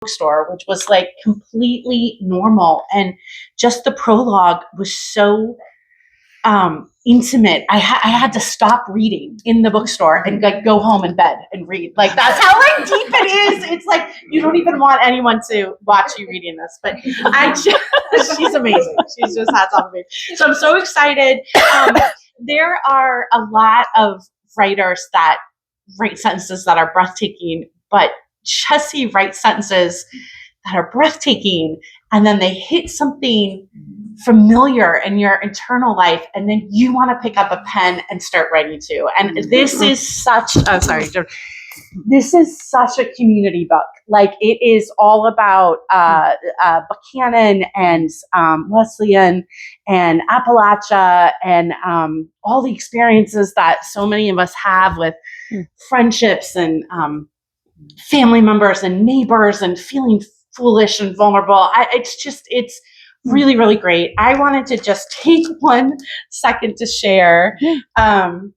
bookstore, which was like completely normal. And just the prologue was so intimate. I had to stop reading in the bookstore and like go home in bed and read. Like that's how like deep it is. It's like you don't even want anyone to watch you reading this. But she's amazing. She's just hats off of me. So I'm so excited. There are a lot of writers that write sentences that are breathtaking, but Jessie writes sentences that are breathtaking, and then they hit something familiar in your internal life, and then you want to pick up a pen and start writing too. And this is such a community book. Like it is all about Buchanan and Wesleyan and Appalachia and all the experiences that so many of us have with friendships and family members and neighbors and feeling foolish and vulnerable. It's really, really great. I wanted to just take 1 second to share something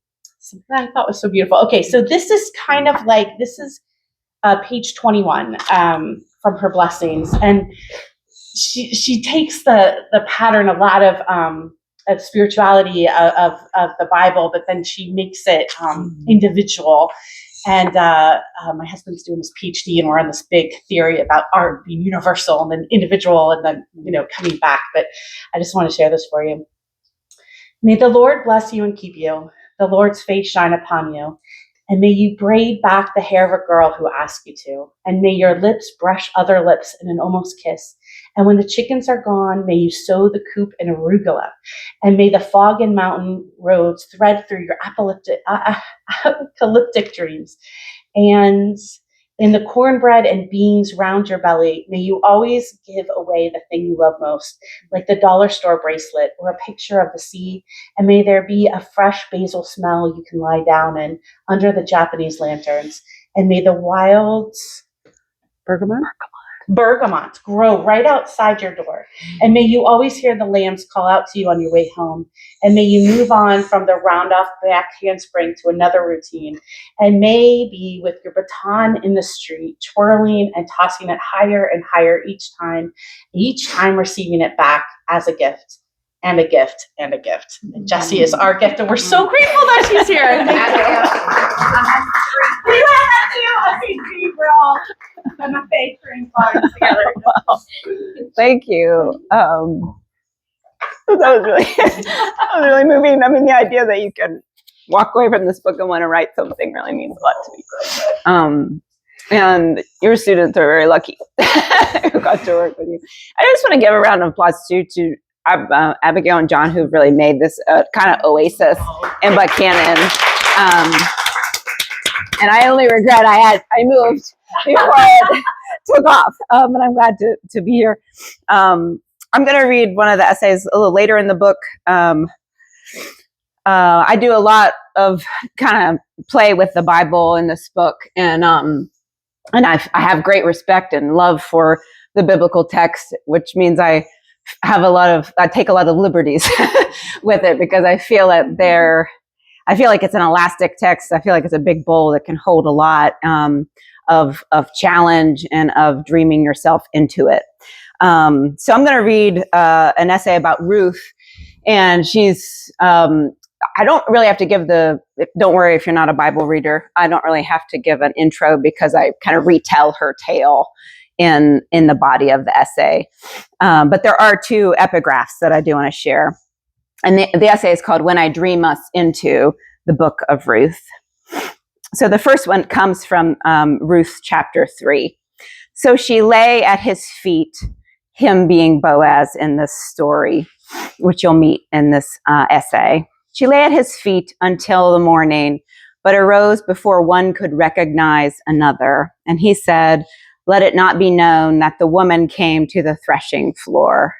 I thought was so beautiful. Okay, so this is kind of like, this is page 21 from her blessings. And she takes the pattern, a lot of spirituality of the Bible, but then she makes it individual. And my husband's doing his PhD, and we're on this big theory about art being universal and then individual and then, coming back. But I just want to share this for you. May the Lord bless you and keep you. The Lord's face shine upon you. And may you braid back the hair of a girl who asks you to. And may your lips brush other lips in an almost kiss. And when the chickens are gone, may you sow the coop in arugula. And may the fog and mountain roads thread through your apocalyptic dreams. And in the cornbread and beans round your belly, may you always give away the thing you love most, like the dollar store bracelet or a picture of the sea. And may there be a fresh basil smell you can lie down in under the Japanese lanterns. And may the wild bergamots grow right outside your door. And may you always hear the lambs call out to you on your way home. And may you move on from the round off back handspring to another routine. And maybe with your baton in the street, twirling and tossing it higher and higher each time receiving it back as a gift. And a gift, and a gift. And Jessie is our gift, and we're so grateful that she's here. Thank you. We're all on a faith cream farm together. Wow. Thank you. That was really moving. I mean, the idea that you can walk away from this book and want to write something really means a lot to me. And your students are very lucky who got to work with you. I just want to give a round of applause to Abigail and John, who really made this kind of oasis in Buchanan. And I only regret I moved before it took off. And I'm glad to be here. I'm going to read one of the essays a little later in the book. I do a lot of kind of play with the Bible in this book, and I have great respect and love for the biblical text, which means I take a lot of liberties with it, because I feel like it's an elastic text. I feel like it's a big bowl that can hold a lot of challenge and of dreaming yourself into it. So I'm going to read an essay about Ruth, and she's, I don't really have to give don't worry if you're not a Bible reader, I don't really have to give an intro, because I kind of retell her tale in the body of the essay. But there are 2 epigraphs that I do want to share. And the essay is called When I Dream Us Into the Book of Ruth. So the first one comes from Ruth chapter 3. So she lay at his feet, him being Boaz in this story, which you'll meet in this essay. She lay at his feet until the morning, but arose before one could recognize another. And he said, "Let it not be known that the woman came to the threshing floor."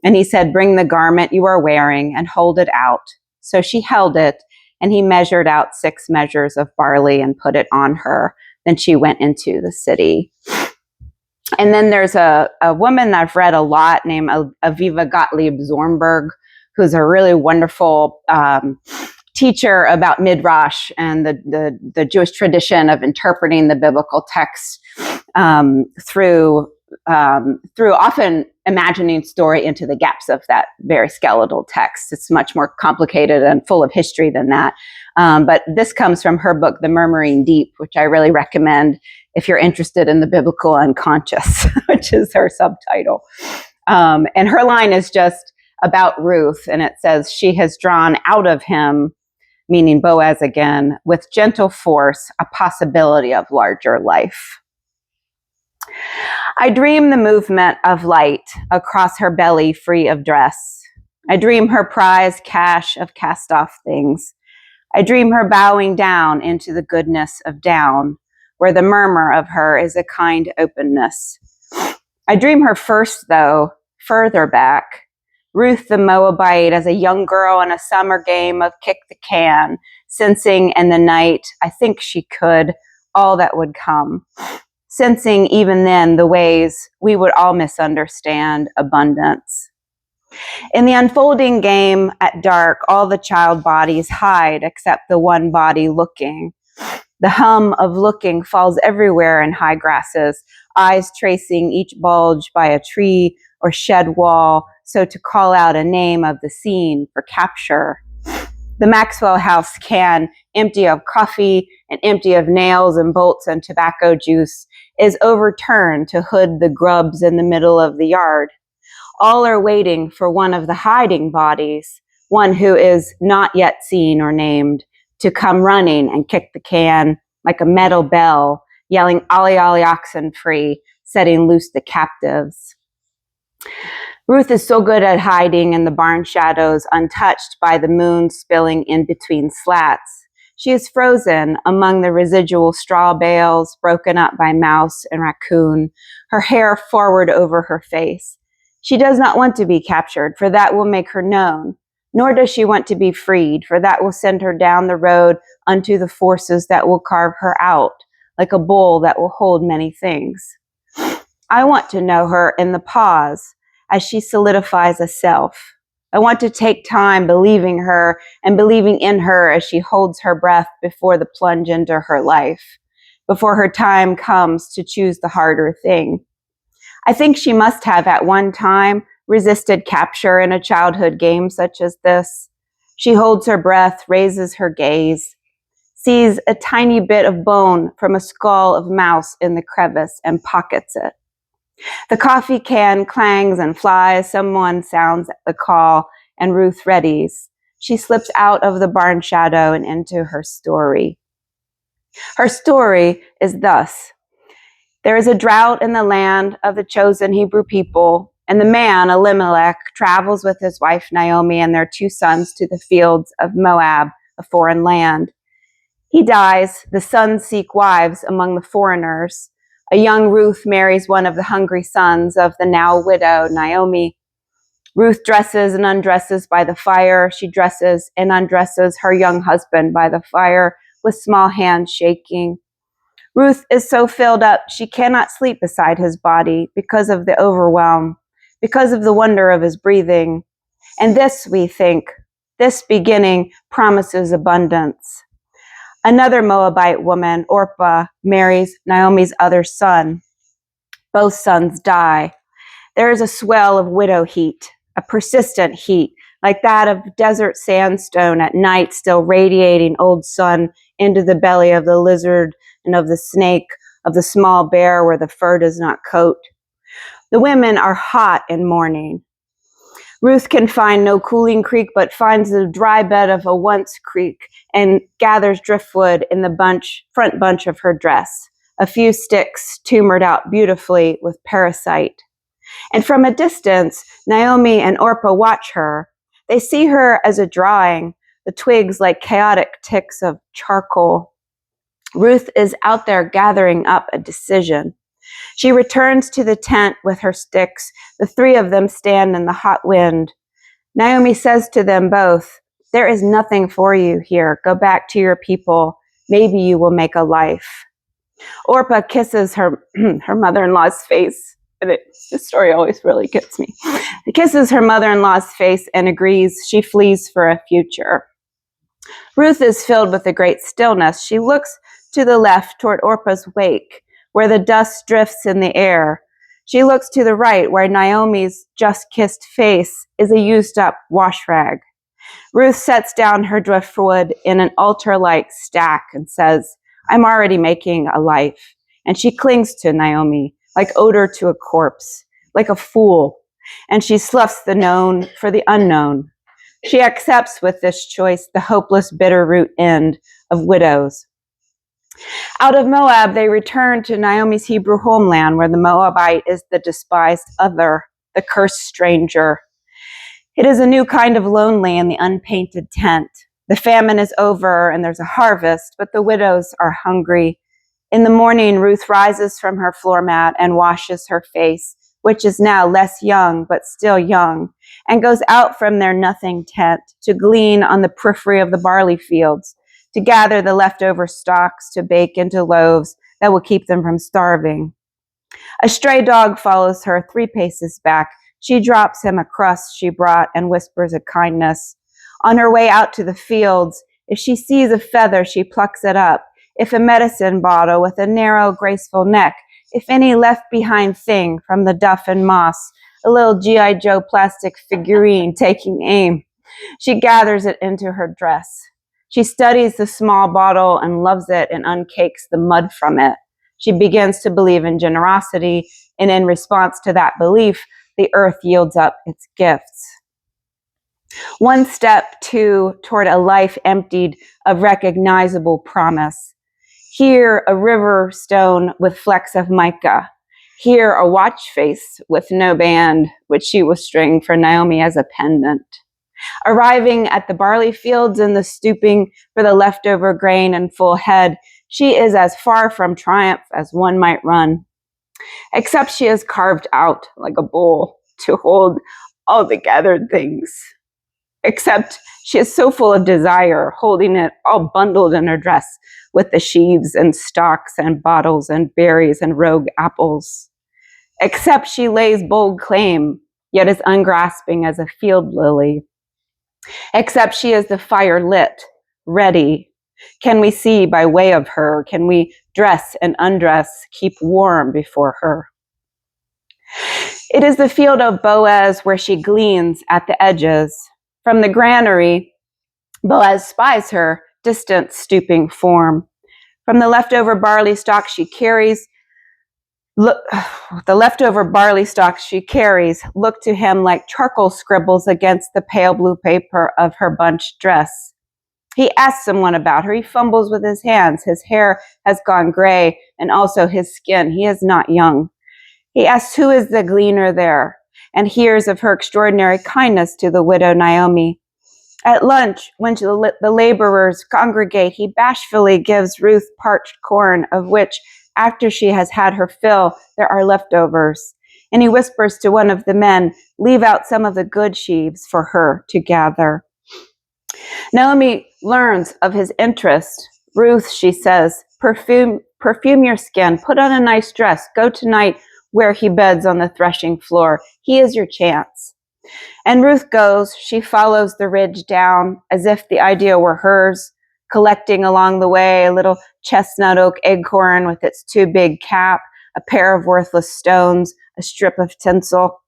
And he said, "Bring the garment you are wearing and hold it out." So she held it, and he measured out 6 measures of barley and put it on her. Then she went into the city. And then there's a woman that I've read a lot named Aviva Gottlieb Zornberg, who's a really wonderful teacher about Midrash and the Jewish tradition of interpreting the biblical text. through often imagining story into the gaps of that very skeletal text. It's much more complicated and full of history than that. But this comes from her book, The Murmuring Deep, which I really recommend if you're interested in the biblical unconscious, which is her subtitle. And her line is just about Ruth, and it says, she has drawn out of him, meaning Boaz again, with gentle force, a possibility of larger life. I dream the movement of light across her belly free of dress. I dream her prize cache of cast-off things. I dream her bowing down into the goodness of down, where the murmur of her is a kind openness. I dream her first, though, further back, Ruth the Moabite as a young girl in a summer game of kick the can, sensing in the night, I think she could, all that would come. Sensing even then the ways we would all misunderstand abundance. In the unfolding game at dark, all the child bodies hide except the one body looking. The hum of looking falls everywhere in high grasses, eyes tracing each bulge by a tree or shed wall, so to call out a name of the scene for capture. The Maxwell House can, empty of coffee and empty of nails and bolts and tobacco juice, is overturned to hood the grubs in the middle of the yard. All are waiting for one of the hiding bodies, one who is not yet seen or named, to come running and kick the can like a metal bell, yelling, "Ollie, ollie, oxen free," setting loose the captives. Ruth is so good at hiding in the barn shadows, untouched by the moon spilling in between slats. She is frozen among the residual straw bales, broken up by mouse and raccoon, her hair forward over her face. She does not want to be captured, for that will make her known. Nor does she want to be freed, for that will send her down the road unto the forces that will carve her out, like a bowl that will hold many things. I want to know her in the pause, as she solidifies a self. I want to take time believing her and believing in her as she holds her breath before the plunge into her life, before her time comes to choose the harder thing. I think she must have at one time resisted capture in a childhood game such as this. She holds her breath, raises her gaze, sees a tiny bit of bone from a skull of mouse in the crevice and pockets it. The coffee can clangs and flies. Someone sounds the call, and Ruth readies. She slips out of the barn shadow and into her story. Her story is thus. There is a drought in the land of the chosen Hebrew people, and the man, Elimelech, travels with his wife Naomi and their 2 sons to the fields of Moab, a foreign land. He dies. The sons seek wives among the foreigners. A young Ruth marries one of the hungry sons of the now widowed Naomi. Ruth dresses and undresses by the fire. She dresses and undresses her young husband by the fire with small hands shaking. Ruth is so filled up she cannot sleep beside his body because of the overwhelm, because of the wonder of his breathing. And this, we think, this beginning promises abundance. Another Moabite woman, Orpah, marries Naomi's other son. Both sons die. There is a swell of widow heat, a persistent heat, like that of desert sandstone at night, still radiating old sun into the belly of the lizard and of the snake, of the small bear where the fur does not coat. The women are hot in mourning. Ruth can find no cooling creek, but finds the dry bed of a once creek and gathers driftwood in the front bunch of her dress, a few sticks tumored out beautifully with parasite. And from a distance, Naomi and Orpah watch her. They see her as a drawing, the twigs like chaotic ticks of charcoal. Ruth is out there gathering up a decision. She returns to the tent with her sticks. The 3 of them stand in the hot wind. Naomi says to them both, "There is nothing for you here. Go back to your people. Maybe you will make a life." Orpah kisses her mother-in-law's face. And this story always really gets me. She kisses her mother-in-law's face and agrees she flees for a future. Ruth is filled with a great stillness. She looks to the left toward Orpah's wake, where the dust drifts in the air. She looks to the right, where Naomi's just-kissed face is a used-up wash rag. Ruth sets down her driftwood in an altar-like stack and says, I'm already making a life. And she clings to Naomi like odor to a corpse, like a fool. And she sloughs the known for the unknown. She accepts with this choice the hopeless, bitter root end of widows. Out of Moab, they return to Naomi's Hebrew homeland, where the Moabite is the despised other, the cursed stranger. It is a new kind of lonely in the unpainted tent. The famine is over and there's a harvest, but the widows are hungry. In the morning, Ruth rises from her floor mat and washes her face, which is now less young, but still young, and goes out from their nothing tent to glean on the periphery of the barley fields, to gather the leftover stalks to bake into loaves that will keep them from starving. A stray dog follows her 3 paces back. She drops him a crust she brought and whispers a kindness. On her way out to the fields, if she sees a feather, she plucks it up. If a medicine bottle with a narrow, graceful neck, if any left behind thing from the duff and moss, a little G.I. Joe plastic figurine taking aim, she gathers it into her dress. She studies the small bottle and loves it and uncakes the mud from it. She begins to believe in generosity, and in response to that belief, the earth yields up its gifts. One step, toward a life emptied of recognizable promise. Here, a river stone with flecks of mica. Here, a watch face with no band, which she will string for Naomi as a pendant. Arriving at the barley fields and the stooping for the leftover grain and full head, she is as far from triumph as one might run. Except she is carved out like a bowl to hold all the gathered things. Except she is so full of desire, holding it all bundled in her dress with the sheaves and stalks and bottles and berries and rogue apples. Except she lays bold claim, yet is ungrasping as a field lily. Except she is the fire lit, ready. Can we see by way of her? Can we dress and undress, keep warm before her? It is the field of Boaz where she gleans at the edges. From the granary, Boaz spies her distant, stooping form. From the leftover barley stalks she carries, look to him like charcoal scribbles against the pale blue paper of her bunched dress. He asks someone about her. He fumbles with his hands. His hair has gone gray, and also his skin. He is not young. He asks who is the gleaner there, and hears of her extraordinary kindness to the widow Naomi. At lunch, when the laborers congregate, he bashfully gives Ruth parched corn, of which, after she has had her fill, there are leftovers. And he whispers to one of the men, leave out some of the good sheaves for her to gather. Naomi learns of his interest. Ruth, she says, perfume your skin, put on a nice dress, go tonight where he beds on the threshing floor. He is your chance. And Ruth goes, she follows the ridge down as if the idea were hers, collecting along the way a little chestnut oak acorn with its too big cap, a pair of worthless stones, a strip of tinsel.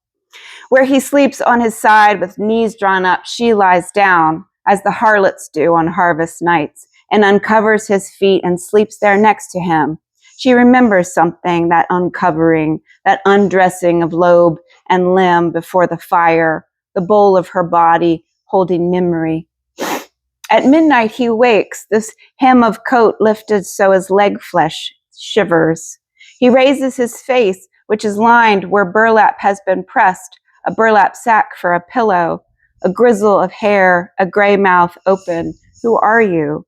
Where he sleeps on his side with knees drawn up, she lies down, as the harlots do on harvest nights, and uncovers his feet and sleeps there next to him. She remembers something, that uncovering, that undressing of lobe and limb before the fire, the bowl of her body holding memory. At midnight he wakes, this hem of coat lifted so his leg flesh shivers. He raises his face, which is lined where burlap has been pressed, a burlap sack for a pillow, a grizzle of hair, a gray mouth open. Who are you?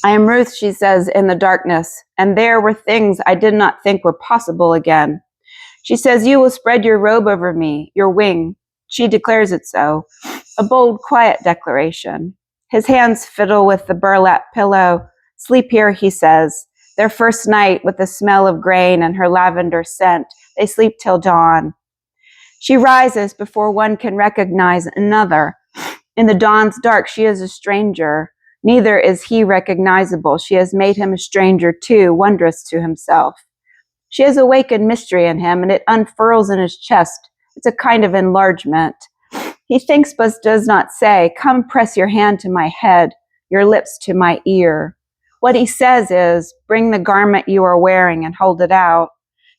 I am Ruth, she says in the darkness, and there were things I did not think were possible again. She says, you will spread your robe over me, your wing. She declares it so, a bold, quiet declaration. His hands fiddle with the burlap pillow. Sleep here, he says. Their first night with the smell of grain and her lavender scent, they sleep till dawn. She rises before one can recognize another. In the dawn's dark, she is a stranger. Neither is he recognizable. She has made him a stranger too, wondrous to himself. She has awakened mystery in him, and it unfurls in his chest. It's a kind of enlargement. He thinks but does not say, "Come press your hand to my head, your lips to my ear." What he says is, "Bring the garment you are wearing and hold it out."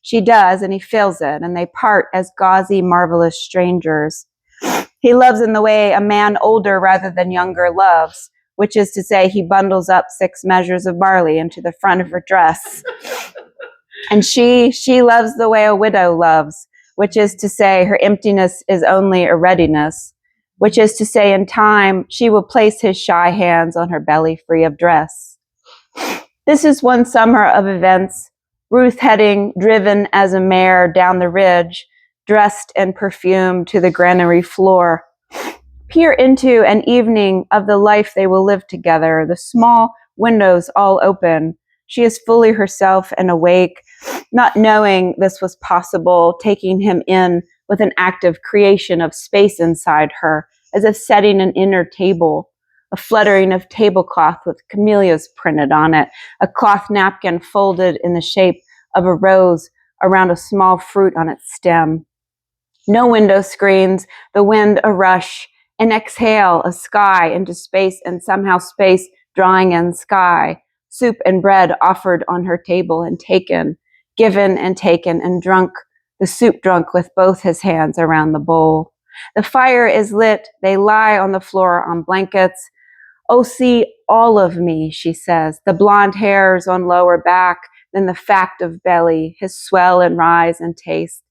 She does, and he feels it, and they part as gauzy, marvelous strangers. He loves in the way a man older rather than younger loves, which is to say, he bundles up 6 measures of barley into the front of her dress. And she loves the way a widow loves, which is to say, her emptiness is only a readiness, which is to say, in time, she will place his shy hands on her belly free of dress. This is one summer of events, Ruth heading, driven as a mare down the ridge, dressed and perfumed to the granary floor. Peer into an evening of the life they will live together, the small windows all open. She is fully herself and awake, not knowing this was possible, taking him in with an active creation of space inside her, as if setting an inner table, a fluttering of tablecloth with camellias printed on it, a cloth napkin folded in the shape of a rose around a small fruit on its stem. No window screens, the wind a rush, an exhale, a sky into space, and somehow space drawing in sky. Soup and bread offered on her table and taken, given and taken and drunk, the soup drunk with both his hands around the bowl. The fire is lit. They lie on the floor on blankets. "Oh, see all of me," she says, the blonde hairs on lower back, then the fact of belly, his swell and rise and taste.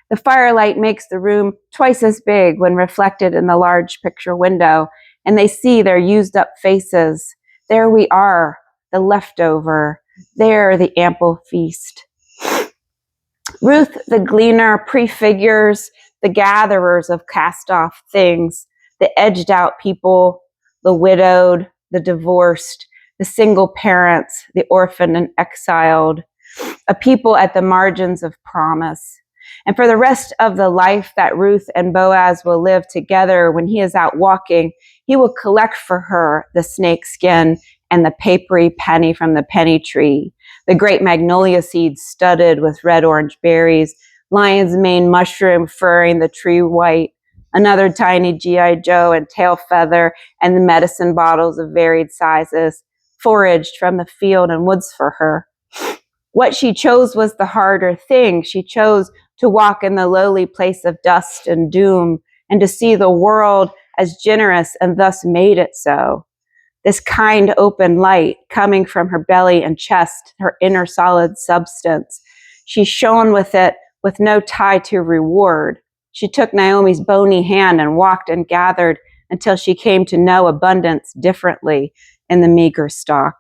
The firelight makes the room twice as big when reflected in the large picture window, and they see their used up faces. There we are, the leftover. There the ample feast. Ruth, the gleaner, prefigures the gatherers of cast-off things, the edged-out people, the widowed, the divorced, the single parents, the orphaned and exiled, a people at the margins of promise. And for the rest of the life that Ruth and Boaz will live together, when he is out walking, he will collect for her the snake skin and the papery penny from the penny tree, the great magnolia seeds studded with red-orange berries, lion's mane mushroom furring the tree white, another tiny G.I. Joe and tail feather, and the medicine bottles of varied sizes, foraged from the field and woods for her. What she chose was the harder thing. She chose to walk in the lowly place of dust and doom, and to see the world as generous and thus made it so. This kind open light coming from her belly and chest, her inner solid substance. She shone with it with no tie to reward. She took Naomi's bony hand and walked and gathered until she came to know abundance differently in the meager stalk.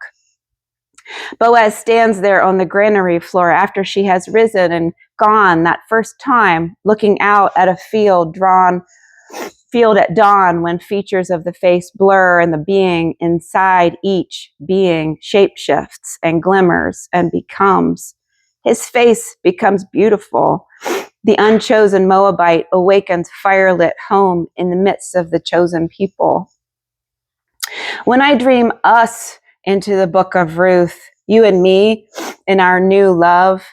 Boaz stands there on the granary floor after she has risen and gone that first time, looking out at a field at dawn, when features of the face blur and the being inside each being shapeshifts and glimmers and becomes. His face becomes beautiful. The unchosen Moabite awakens firelit home in the midst of the chosen people. When I dream us into the book of Ruth, you and me, in our new love,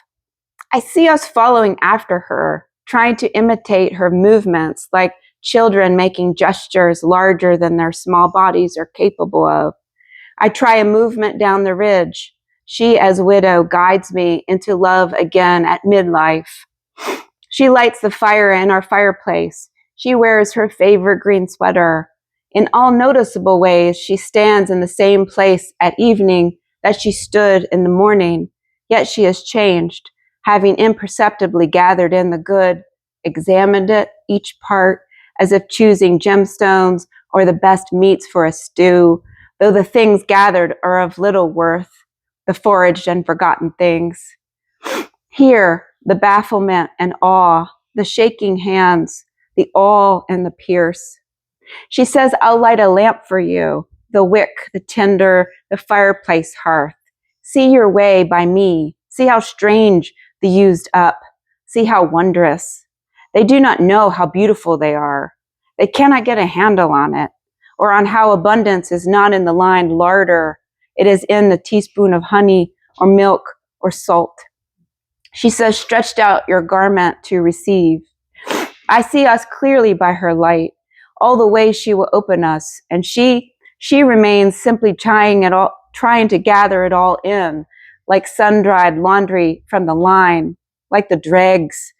I see us following after her, trying to imitate her movements like children making gestures larger than their small bodies are capable of. I try a movement down the ridge. She, as widow, guides me into love again at midlife. She lights the fire in our fireplace. She wears her favorite green sweater. In all noticeable ways, she stands in the same place at evening that she stood in the morning, yet she has changed, having imperceptibly gathered in the good, examined it, each part, as if choosing gemstones or the best meats for a stew, though the things gathered are of little worth, the foraged and forgotten things. Here, the bafflement and awe, the shaking hands, the awe and the pierce. She says, I'll light a lamp for you, the wick, the tinder, the fireplace hearth. See your way by me. See how strange the used up. See how wondrous. They do not know how beautiful they are. They cannot get a handle on it. or on how abundance is not in the lined larder. It is in the teaspoon of honey or milk or salt. She says, stretched out your garment to receive. I see us clearly by her light, all the ways she will open us, and she remains simply trying to gather it all in, like sun-dried laundry from the line, like the dregs,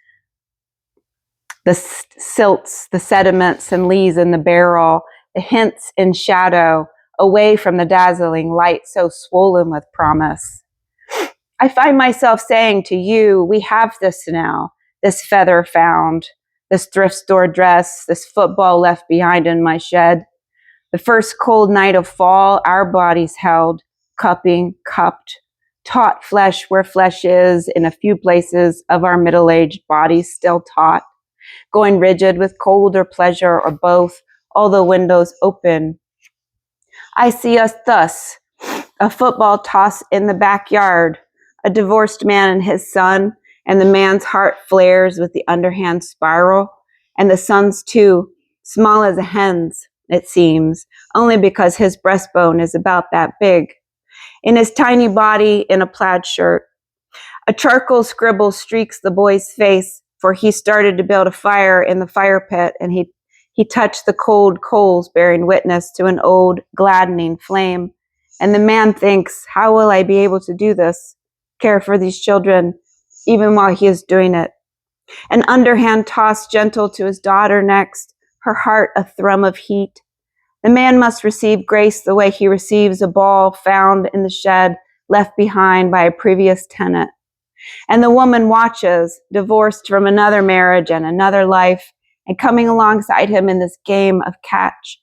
the silts, the sediments and lees in the barrel, the hints in shadow, away from the dazzling light so swollen with promise. I find myself saying to you, we have this now, this feather found, this thrift store dress, this football left behind in my shed. The first cold night of fall, our bodies held, cupping, cupped, taught flesh where flesh is, in a few places of our middle-aged bodies still taut, going rigid with cold or pleasure or both, all the windows open. I see us thus, a football toss in the backyard, a divorced man and his son, and the man's heart flares with the underhand spiral, and the son's too, small as a hen's, it seems, only because his breastbone is about that big. In his tiny body, in a plaid shirt, a charcoal scribble streaks the boy's face, for he started to build a fire in the fire pit, and he touched the cold coals, bearing witness to an old, gladdening flame. And the man thinks, how will I be able to do this? Care for these children, even while he is doing it. An underhand toss gentle to his daughter next, her heart a thrum of heat. The man must receive grace the way he receives a ball found in the shed left behind by a previous tenant. And the woman watches, divorced from another marriage and another life, and coming alongside him in this game of catch.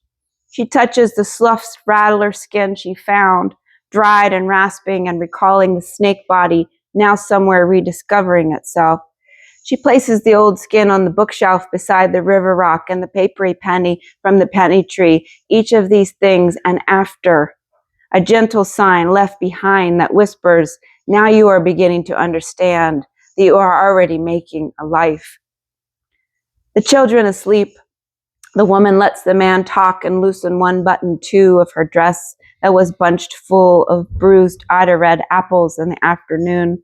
She touches the sloughed rattler skin she found, dried and rasping and recalling the snake body now somewhere rediscovering itself. She places the old skin on the bookshelf beside the river rock and the papery penny from the penny tree, each of these things and after. A gentle sign left behind that whispers, now you are beginning to understand that you are already making a life. The children asleep. The woman lets the man talk and loosen one button, too, of her dress that was bunched full of bruised Ida-red apples in the afternoon.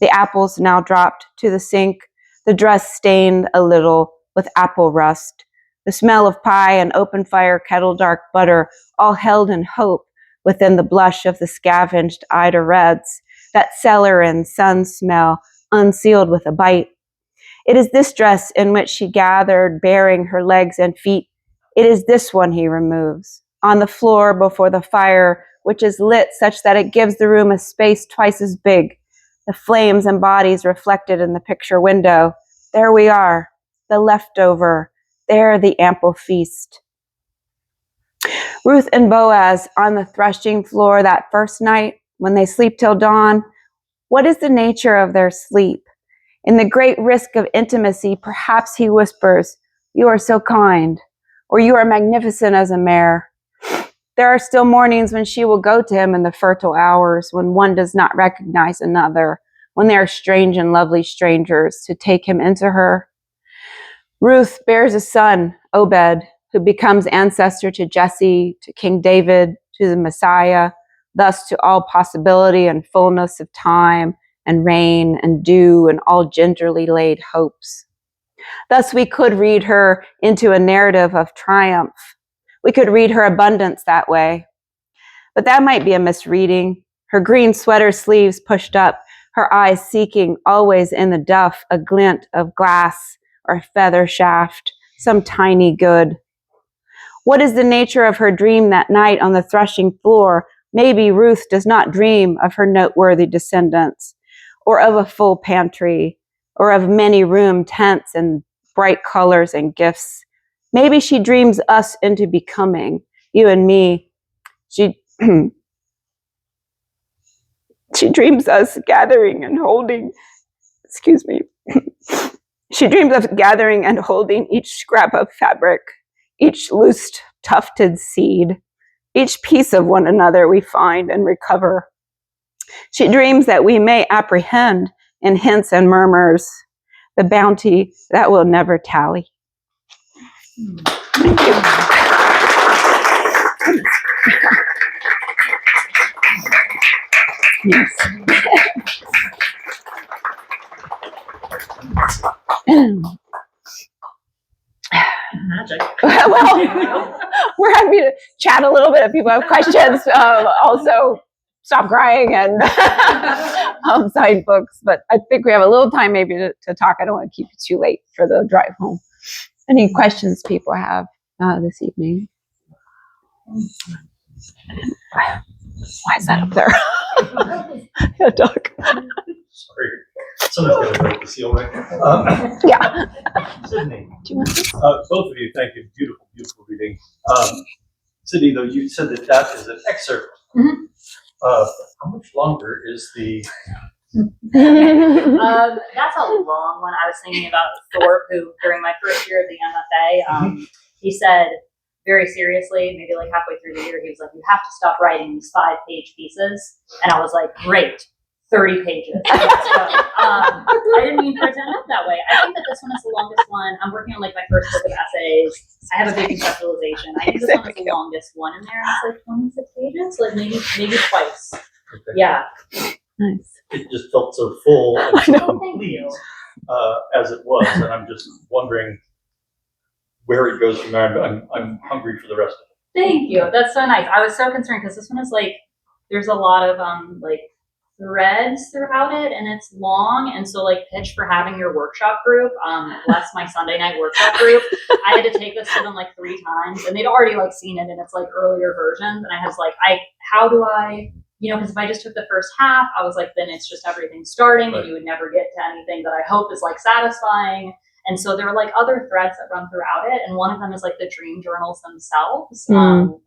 The apples now dropped to the sink, the dress stained a little with apple rust. The smell of pie and open fire kettle dark butter, all held in hope within the blush of the scavenged Ida-reds, that cellar and sun smell, unsealed with a bite. It is this dress in which she gathered, baring her legs and feet. It is this one he removes. On the floor before the fire, which is lit such that it gives the room a space twice as big. The flames and bodies reflected in the picture window. There we are, the leftover. There the ample feast. Ruth and Boaz on the threshing floor that first night, when they sleep till dawn. What is the nature of their sleep? In the great risk of intimacy, perhaps he whispers, you are so kind, or you are magnificent as a mare. There are still mornings when she will go to him in the fertile hours, when one does not recognize another, when they are strange and lovely strangers, to take him into her. Ruth bears a son, Obed, who becomes ancestor to Jessie, to King David, to the Messiah, thus to all possibility and fullness of time, and rain and dew and all gingerly laid hopes. Thus we could read her into a narrative of triumph. We could read her abundance that way. But that might be a misreading. Her green sweater sleeves pushed up, her eyes seeking always in the duff a glint of glass or feather shaft, some tiny good. What is the nature of her dream that night on the threshing floor? Maybe Ruth does not dream of her noteworthy descendants, or of a full pantry, or of many-room tents and bright colors and gifts. Maybe she dreams us into becoming, you and me. She dreams us gathering and holding, She dreams of gathering and holding each scrap of fabric, each loose tufted seed, each piece of one another we find and recover. She dreams that we may apprehend in hints and murmurs the bounty that will never tally. Thank you. Yes. Magic. Well, we're happy to chat a little bit if people have questions. Also, stop crying and sign books. But I think we have a little time maybe to talk. I don't want to keep you too late for the drive home. Any questions people have this evening? Why is that up there? Yeah, Doc. Sorry. Someone's going to break the seal right now. Yeah. Sydney, Do you want this? both of you, thank you. Beautiful, beautiful reading. Sydney, though, you said that is an excerpt. Mhm. How much longer is the... That's a long one. I was thinking about Thorpe, who during my first year at the MFA, he said very seriously, maybe like halfway through the year, he was like, "You have to stop writing these 5-page pieces." And I was like, "Great, 30 pages." Let's go. I didn't mean for it to end up that way. I think that this one is the longest one. I'm working on like my first book of essays. I have a big conceptualization. I think this one is the longest one in there. It's like 26 pages, like maybe twice. Okay. Yeah. Nice. It just felt so full and I so know. complete as it was, and I'm just wondering where it goes from there. I'm hungry for the rest of it. Thank you. That's so nice. I was so concerned because this one is like, there's a lot of like threads throughout it, and it's long. And so like pitch for having your workshop group, bless my Sunday night workshop group. I had to take this to them like 3 times, and they'd already like seen it in its like earlier versions. And I was like, how do I, because if I just took the first half, I was like, then it's just everything starting, and you would never get to anything that I hope is like satisfying. And so there are like other threads that run throughout it, and one of them is like the dream journals themselves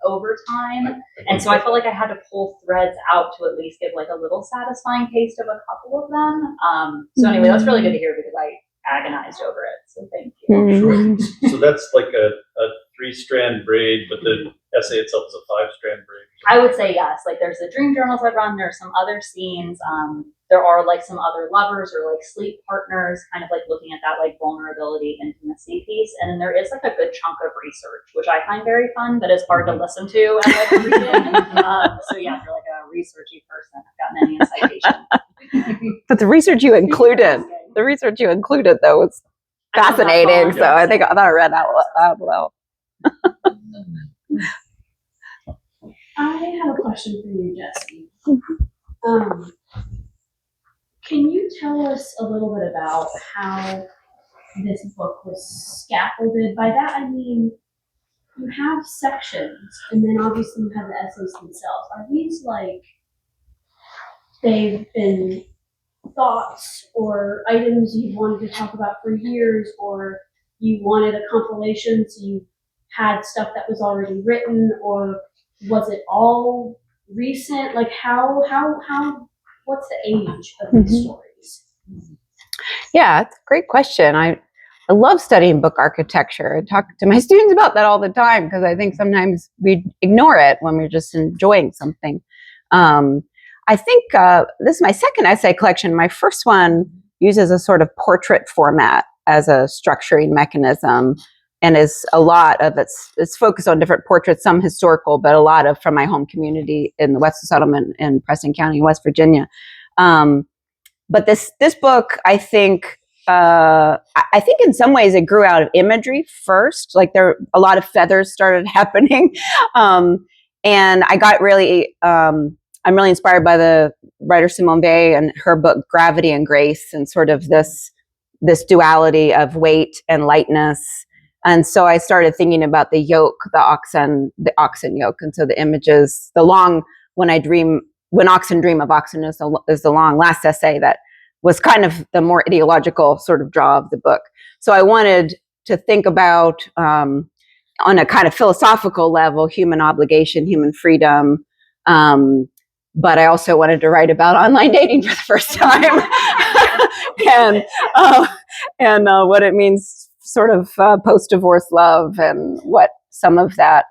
over time. And so I felt like I had to pull threads out to at least give like a little satisfying taste of a couple of them. So anyway, that's really good to hear because I agonized over it. So thank you. Sure. So that's like a 3-strand braid, but the essay itself is a 5-strand braid. I would say yes. Like there's the dream journals I run. There's some other scenes. There are like some other lovers or like sleep partners, kind of like looking at that like vulnerability, intimacy piece. And then there is like a good chunk of research, which I find very fun, but is hard to listen to and like read it. So yeah, if you're like a researchy person, I've got many a citation. But the research you included though was fascinating. So I thought I read that out well. I have a question for you, Jessie. Can you tell us a little bit about how this book was scaffolded? By that I mean, you have sections, and then obviously you have the essays themselves. Are these like, they've been thoughts or items you've wanted to talk about for years, or you wanted a compilation so you had stuff that was already written, or was it all recent? Like how what's the age of these stories? Yeah, it's a great question. I love studying book architecture. I talk to my students about that all the time because I think sometimes we ignore it when we're just enjoying something. I think this is my second essay collection. My first one uses a sort of portrait format as a structuring mechanism, and is a lot of it's focused on different portraits, some historical, but a lot of from my home community in the Western Settlement in Preston County, West Virginia. But this book, I think in some ways it grew out of imagery first. Like a lot of feathers started happening, and I got really. I'm really inspired by the writer Simone Weil and her book Gravity and Grace, and sort of this duality of weight and lightness. And so I started thinking about the yoke, the oxen yoke. And so the images, when oxen dream of oxen is the long last essay that was kind of the more ideological sort of draw of the book. So I wanted to think about, on a kind of philosophical level, human obligation, human freedom. But I also wanted to write about online dating for the first time and what it means sort of post-divorce love, and what some of that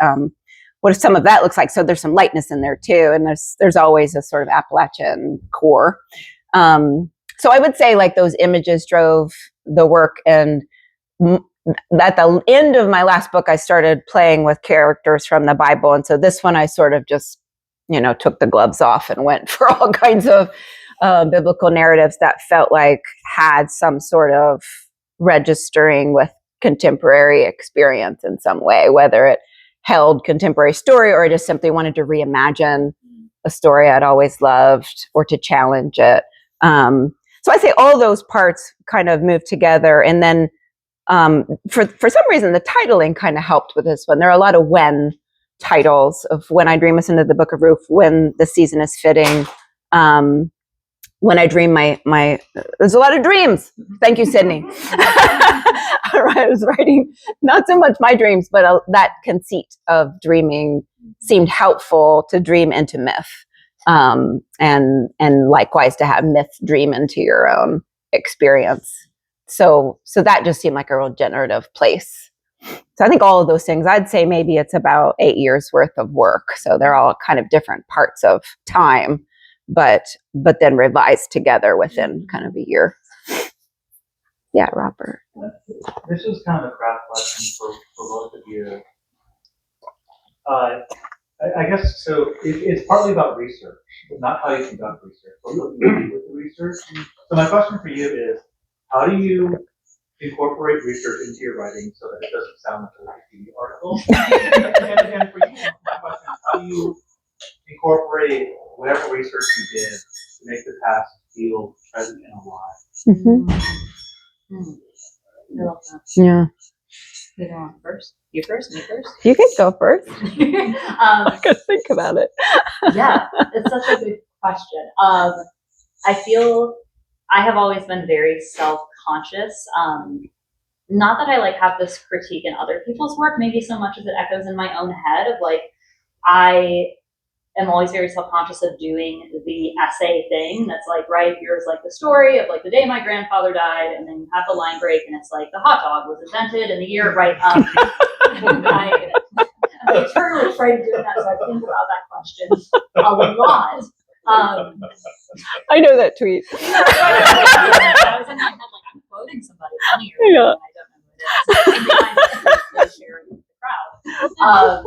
looks like. So there's some lightness in there too, and there's always a sort of Appalachian core. So I would say like those images drove the work, and at the end of my last book, I started playing with characters from the Bible, and so this one I sort of just took the gloves off and went for all kinds of biblical narratives that felt like had some sort of registering with contemporary experience in some way, whether it held contemporary story or I just simply wanted to reimagine a story I'd always loved or to challenge it. So I say all those parts kind of moved together. And then for some reason, the titling kind of helped with this one. There are a lot of when titles of When I Dream Us Into the Book of Ruth, When the Season is Fitting, When I Dream my there's a lot of dreams. Thank you, Sydney. I was writing not so much my dreams, but that conceit of dreaming seemed helpful to dream into myth, and likewise to have myth dream into your own experience. So that just seemed like a real generative place. So I think all of those things, I'd say maybe it's about 8 years worth of work. So they're all kind of different parts of time, but then revised together within kind of a year. Yeah, Robert. This is kind of a craft question for both of you. I guess so. It's partly about research, but not how you conduct research, but what you do with the research. So my question for you is, how do you incorporate research into your writing so that it doesn't sound like a Wikipedia article? and for you, my question is, how do you incorporate whatever research you did to make the past feel present and alive? I love that. Yeah. You go first? You first? Me first? You can go first. I gotta think about it. Yeah, it's such a good question. I feel I have always been very self-conscious. Not that I have this critique in other people's work, maybe so much as it echoes in my own head of I am always very self-conscious of doing the essay thing that's right, here's the story of the day my grandfather died, and then you have the line break and it's the hot dog was invented in the year, right? I'm eternally afraid of doing that, so I think about that question a lot. I know that tweet. I was in my head I'm quoting somebody funnier than I don't know who it is. Share it with the crowd.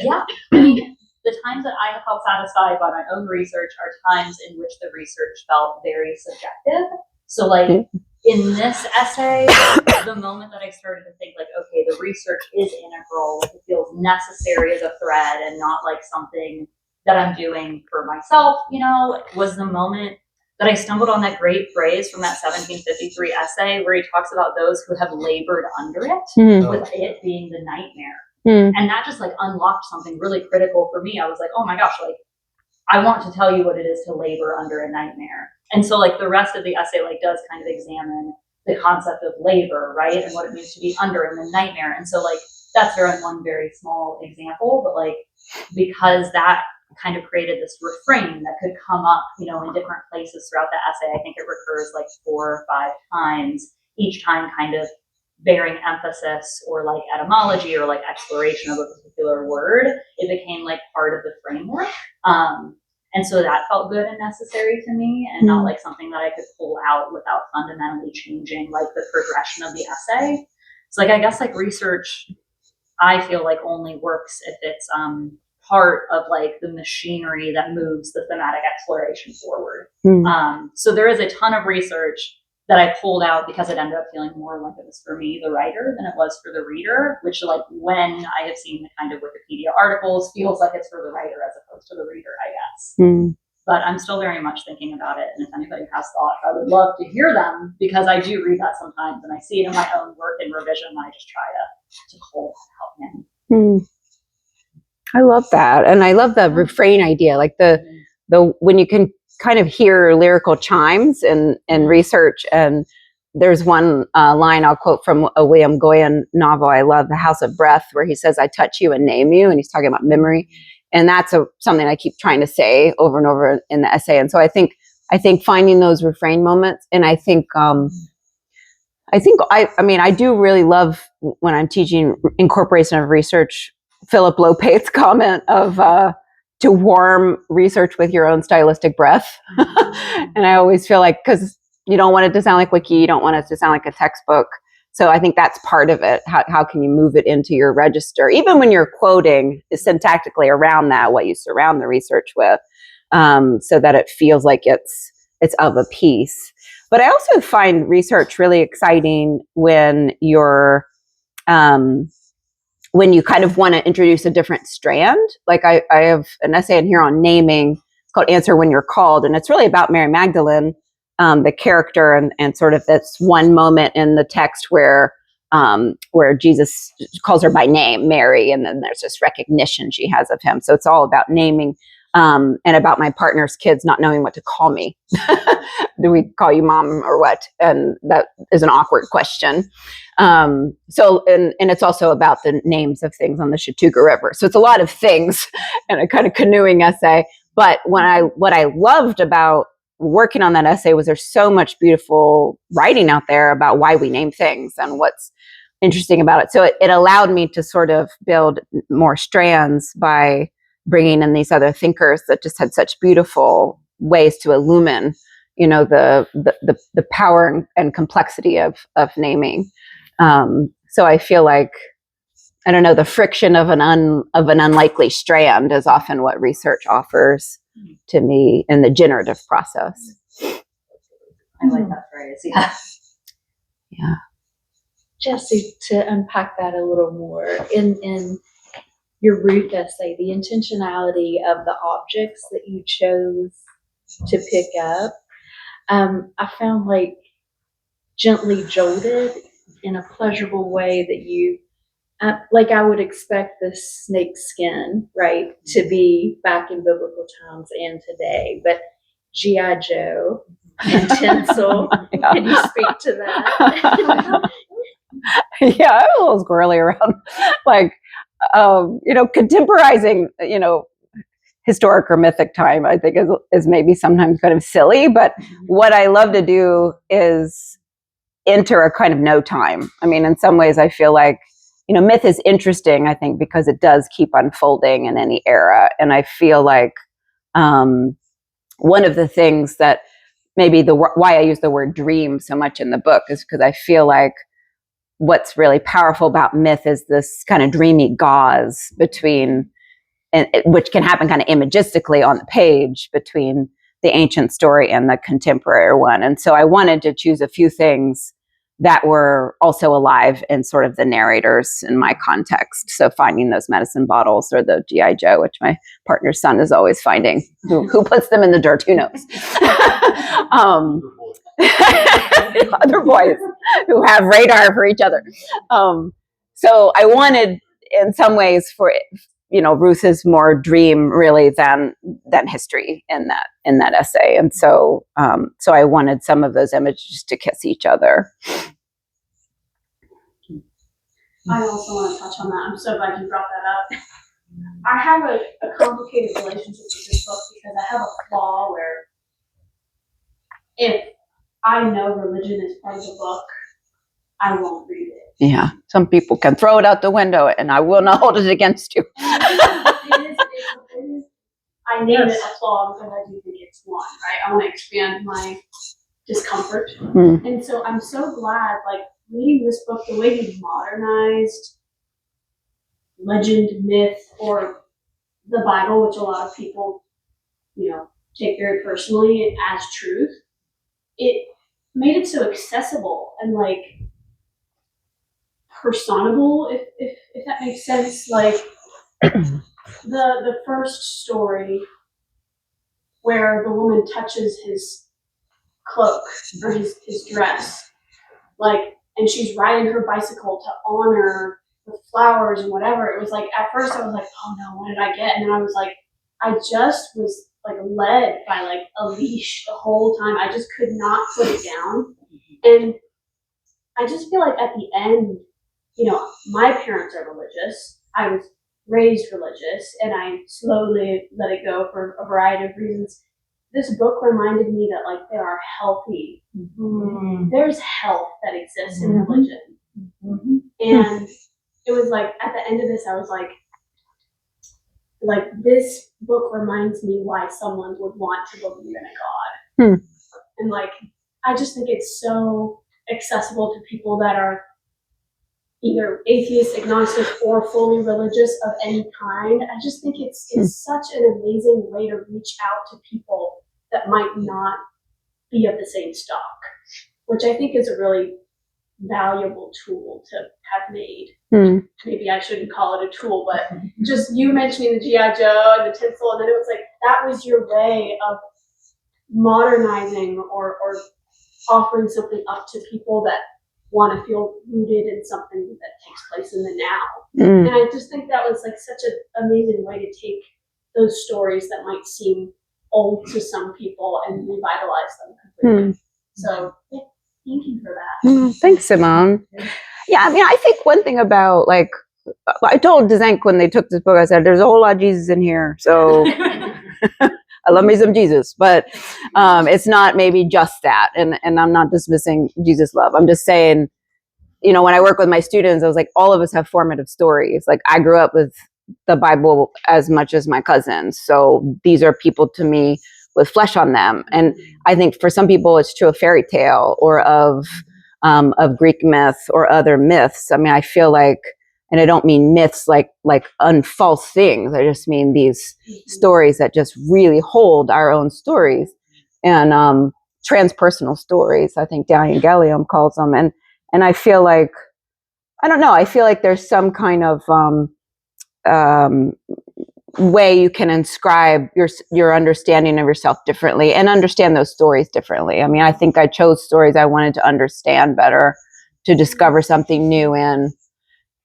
Yeah, I mean, the times that I have felt satisfied by my own research are times in which the research felt very subjective. So in this essay, the moment that I started to think okay, the research is integral, it feels necessary as a thread and not something that I'm doing for myself, was the moment that I stumbled on that great phrase from that 1753 essay where he talks about those who have labored under it, with it being the nightmare. And that just unlocked something really critical for me. I was oh my gosh, I want to tell you what it is to labor under a nightmare. And so the rest of the essay does kind of examine the concept of labor, right? And what it means to be under in the nightmare. And so that's one very small example, but because that kind of created this refrain that could come up, in different places throughout the essay. I think it recurs 4 or 5 times, each time kind of bearing emphasis or etymology or exploration of a particular word. It became part of the framework. And so that felt good and necessary to me, and not something that I could pull out without fundamentally changing the progression of the essay. So I guess research, I feel only works if it's part of the machinery that moves the thematic exploration forward. So there is a ton of research that I pulled out because it ended up feeling more like it was for me, the writer, than it was for the reader, which when I have seen the kind of Wikipedia articles feels like it's for the writer as opposed to the reader, I guess. But I'm still very much thinking about it. And if anybody has thoughts, I would love to hear them, because I do read that sometimes and I see it in my own work and revision. And I just try to pull that out in. I love that. And I love the refrain idea, the when you can kind of hear lyrical chimes in research. And there's one line I'll quote from a William Goyen novel I love, The House of Breath, where he says, I touch you and name you. And he's talking about memory. And that's something I keep trying to say over and over in the essay. And so I think finding those refrain moments, and I do really love when I'm teaching incorporation of research, Philip Lopate's comment of to warm research with your own stylistic breath. And I always feel because you don't want it to sound like wiki, you don't want it to sound like a textbook. So I think that's part of it. How can you move it into your register, even when you're quoting syntactically around that, what you surround the research with, so that it feels like it's of a piece. But I also find research really exciting when you're when you kind of want to introduce a different strand. Like I have an essay in here on naming. It's called Answer When You're Called. And it's really about Mary Magdalene, the character, and sort of this one moment in the text where Jesus calls her by name, Mary, and then there's this recognition she has of him. So it's all about naming, and about my partner's kids not knowing what to call me. Do we call you mom or what? And that is an awkward question. So it's also about the names of things on the Chattooga River. So it's a lot of things and a kind of canoeing essay. But what I loved about working on that essay was there's so much beautiful writing out there about why we name things and what's interesting about it. So it allowed me to sort of build more strands by bringing in these other thinkers that just had such beautiful ways to illumine, the power and complexity of naming. So I feel like, I don't know, the friction of an unlikely strand is often what research offers to me in the generative process. I like that phrase. Yeah. Yeah. Jessie, to unpack that a little more, in your Ruth essay, the intentionality of the objects that you chose to pick up, I found like gently jolted in a pleasurable way that you, like I would expect the snake skin, right, to be back in biblical times and today, but G.I. Joe and tinsel, Yeah. can you speak to that? Yeah, I'm a little squirrely around, like, contemporizing, historic or mythic time, I think is maybe sometimes kind of silly, but what I love to do is enter a kind of no time. I mean, in some ways I feel like, myth is interesting, I think, because it does keep unfolding in any era. And I feel like one of the things that maybe why I use the word dream so much in the book is because I feel like what's really powerful about myth is this kind of dreamy gauze between, which can happen kind of imagistically on the page, between the ancient story and the contemporary one. And so I wanted to choose a few things that were also alive in sort of the narrators in my context. So finding those medicine bottles, or the G.I. Joe, which my partner's son is always finding. Who puts them in the dirt? Who knows? Other boys who have radar for each other. So I wanted, in some ways, for Ruth is more dream really than history in that essay, and so I wanted some of those images to kiss each other. I also want to touch on that. I'm so glad you brought that up. I have a complicated relationship with this book because I have a flaw where if I know religion is part of the book, I won't read it. Yeah, some people can throw it out the window, and I will not hold it against you. It is. I name it a flaw because I do think it's one, right? I want to expand my discomfort. And so I'm so glad, like, reading this book, the way you modernized legend, myth, or the Bible, which a lot of people, take very personally as truth, it made it so accessible and, like, personable, if that makes sense. Like, the first story where the woman touches his cloak or his dress, like, and she's riding her bicycle to honor with flowers and whatever. It was like, at first I was like, oh no, what did I get? And then I was like, I just was like led by like a leash the whole time. I just could not put it down. And I just feel like at the end, my parents are religious. I was raised religious, and I slowly let it go for a variety of reasons. This book reminded me that, like, there are healthy, there's health that exists in religion. And it was like, at the end of this, I was like, this book reminds me why someone would want to believe in a God. And, like, I just think it's so accessible to people that are either atheist, agnostic, or fully religious of any kind. I just think it's such an amazing way to reach out to people that might not be of the same stock, which I think is a really valuable tool to have made. Maybe I shouldn't call it a tool, but just you mentioning the G.I. Joe and the tinsel, and then it was like that was your way of modernizing or offering something up to people that want to feel rooted in something that takes place in the now. And I just think that was like such an amazing way to take those stories that might seem old to some people and revitalize them completely. So yeah, thank you for that. Thanks, Simone. Yeah, I mean, I think one thing about, like, I told Dezenk when they took this book, I said, there's a whole lot of Jesus in here. So I love me some Jesus, but it's not maybe just that. And I'm not dismissing Jesus love. I'm just saying, you know, when I work with my students, I was like, all of us have formative stories. Like, I grew up with the Bible as much as my cousins. So these are people to me with flesh on them. And I think for some people, it's true of fairy tale or of Greek myth or other myths. I mean, I feel like, and I don't mean myths like unfalse things. I just mean these stories that just really hold our own stories and transpersonal stories. I think Daniel Gallium calls them. And I feel like, I don't know, I feel like there's some kind of way you can inscribe your understanding of yourself differently and understand those stories differently. I mean, I think I chose stories I wanted to understand better, to discover something new in.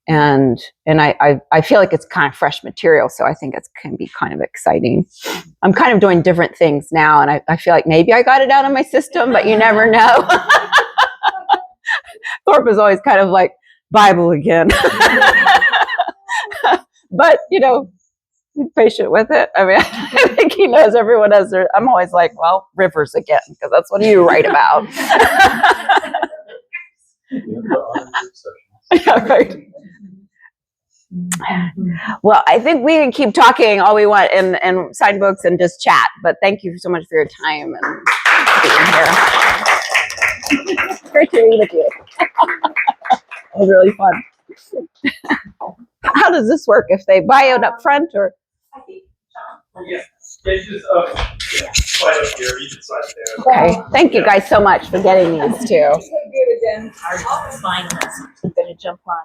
And I feel like it's kind of fresh material, so I think it can be kind of exciting. I'm kind of doing different things now, and I feel like maybe I got it out of my system, but you never know. Thorpe is always kind of like, Bible again. But, you know, be patient with it. I mean, I think he knows everyone has their, I'm always like, well, rivers again, because that's what you write about. Yeah, right. Well, I think we can keep talking all we want and sign books and just chat, but thank you so much for your time and being here. It's great to meet with you. It was really fun. How does this work? If they buy it up front or? Yeah, it's just slide up here. You can slide there. Okay. Thank you guys so much for getting these too. Our spine is I'm gonna jump on.